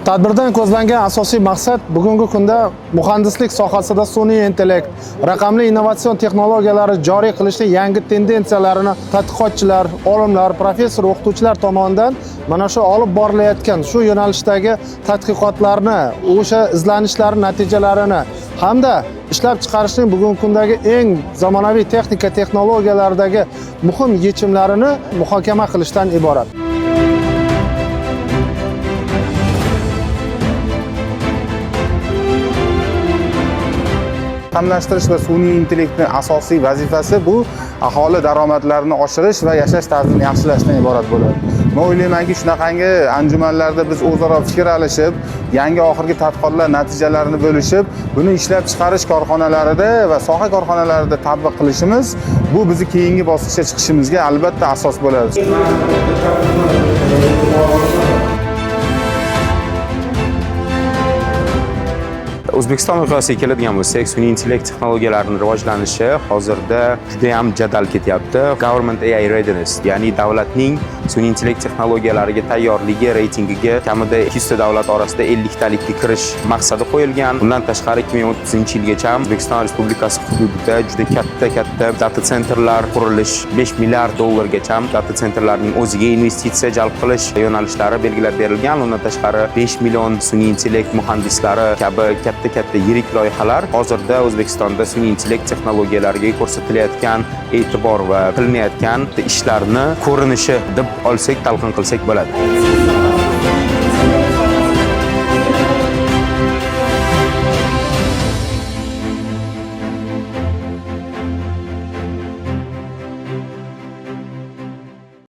Tadbirdan ko'zlangan asosiy maqsad bugungi kunda muhandislik sohasida sun'iy intellekt, raqamli innovatsion texnologiyalari joriy qilishning yangi tendensiyalarini tadqiqotchilar, olimlar, professor, o'qituvchilar tomonidan mana shu olib borilayotgan shu yo'nalishdagi tadqiqotlarni, o'sha izlanishlar natijalarini hamda ishlab chiqarishning bugungi kundagi eng zamonaviy texnika texnologiyalaridagi muhim yechimlarini muhokama qilishdan iborat. Raqamlashtirish va sun'iy intellektning asosiy vazifasi bu aholi daromadlarini oshirish va yashash tarzini yaxshilashdan iborat bo'ladi. Men o'ylaymanki, shunaqangi anjumanlarda biz o'zaro fikr alishib, yangi oxirgi tadqiqotlar natijalarini bo'lishib, buni ishlab chiqarish korxonalarida va soha korxonalarida tatbiq qilishimiz bu bizni keyingi bosqichga chiqishimizga albatta asos bo'ladi. O'zbekiston miqyosiga keladigan bo'lsak, sun'iy intellekt texnologiyalarining rivojlanishi hozirda juda ham jadal ketyapti. Government AI Readiness, ya'ni davlatning sun'iy intellekt texnologiyalariga tayyorligi reytingiga kamida 200 ta davlat orasida 50 talikka kirish maqsadi qo'yilgan. Bundan tashqari 2030-yilgacha O'zbekiston Respublikasi hududida juda katta data centerlar qurilish, 5 milliard dollargacha data centerlarning o'ziga investitsiya jalb qilish yo'nalishlari belgilab berilgan. Undan tashqari 5 million sun'iy intellekt muhandislari kabi katta yirik loyihalar hozirda O'zbekistonda sun'iy intellekt texnologiyalariga ko'rsatilayotgan e'tibor va qilinayotgan ishlarni ko'rinishi deb olsak, talqin qilsak bo'ladi.